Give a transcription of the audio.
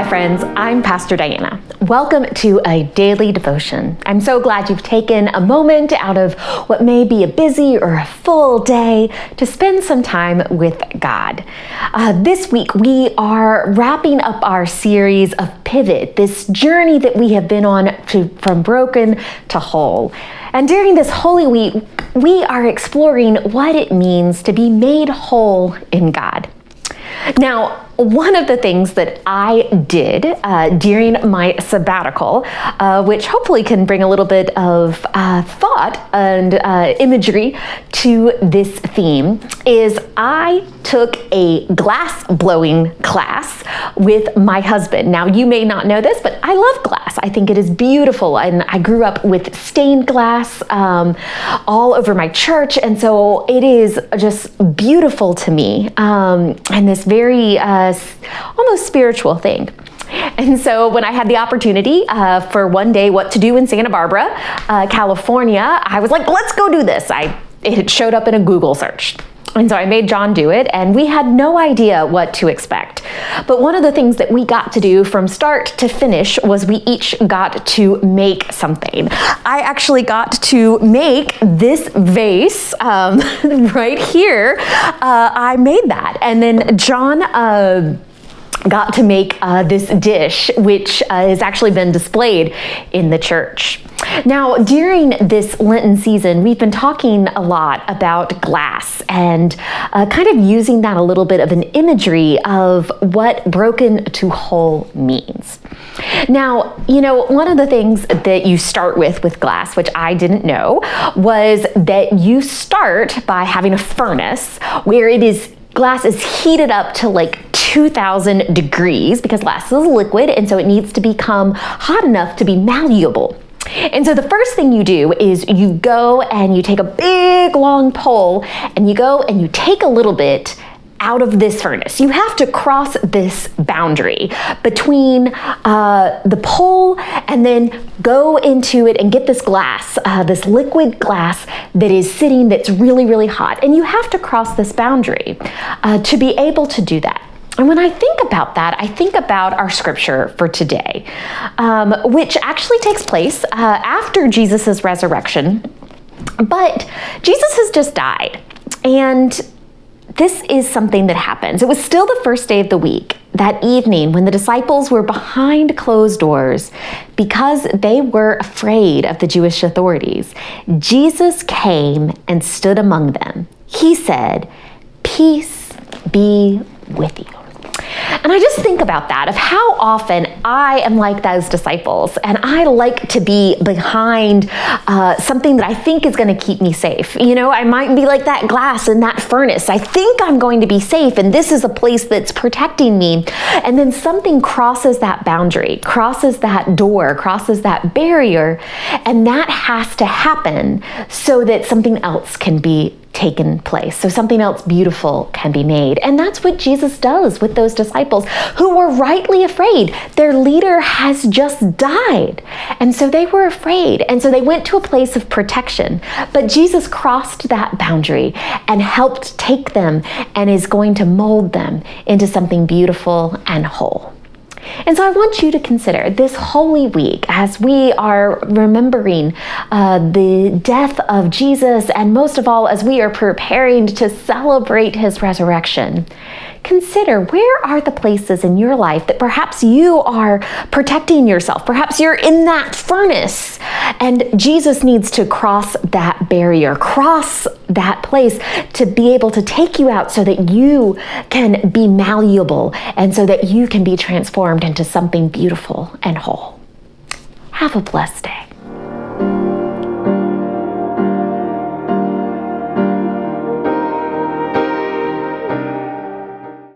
friends. I'm Pastor Diana. Welcome to a daily devotion. I'm so glad you've taken a moment out of what may be a busy or a full day to spend some time with God. This week, we are wrapping up our series of Pivot, this journey that we have been on from broken to whole. And during this Holy Week, we are exploring what it means to be made whole in God. Now, one of the things that I did during my sabbatical, which hopefully can bring a little bit of thought and imagery to this theme, is I took a glass blowing class with my husband. Now, you may not know this, but I love glass. I think it is beautiful, and I grew up with stained glass all over my church, and so it is just beautiful to me, and this very almost spiritual thing. And so when I had the opportunity for one day what to do in Santa Barbara, California, I was like, let's go do this. It showed up in a Google search. And so I made John do it, and we had no idea what to expect. But one of the things that we got to do from start to finish was we each got to make something. I actually got to make this vase right here. I made that. And then John got to make this dish, which has actually been displayed in the church. Now, during this Lenten season, we've been talking a lot about glass and kind of using that a little bit of an imagery of what broken to whole means. Now, one of the things that you start with glass, which I didn't know, was that you start by having a furnace where glass is heated up to like 2,000 degrees because glass is a liquid, and so it needs to become hot enough to be malleable. And so the first thing you do is you go and you take a big long pole and you go and you take a little bit out of this furnace. You have to cross this boundary between the pole and then go into it and get this glass, this liquid glass that is sitting that's really, really hot. And you have to cross this boundary to be able to do that. And when I think about that, I think about our scripture for today, which actually takes place after Jesus' resurrection. But Jesus has just died. And this is something that happens. It was still the first day of the week, that evening when the disciples were behind closed doors because they were afraid of the Jewish authorities. Jesus came and stood among them. He said, "Peace be with you." And I just think about that, of how often I am like those disciples, and I like to be behind something that I think is going to keep me safe. I might be like that glass in that furnace. I think I'm going to be safe, and this is a place that's protecting me. And then something crosses that boundary, crosses that door, crosses that barrier, and that has to happen so that something else can be taken place, so something else beautiful can be made. And that's what Jesus does with those disciples who were rightly afraid. Their leader has just died, and so they were afraid, and so they went to a place of protection. But Jesus crossed that boundary and helped take them and is going to mold them into something beautiful and whole. And so I want you to consider this Holy Week as we are remembering the death of Jesus, and most of all, as we are preparing to celebrate his resurrection. Consider, where are the places in your life that perhaps you are protecting yourself? Perhaps you're in that furnace and Jesus needs to cross that barrier, cross that place to be able to take you out so that you can be malleable and so that you can be transformed into something beautiful and whole. Have a blessed day.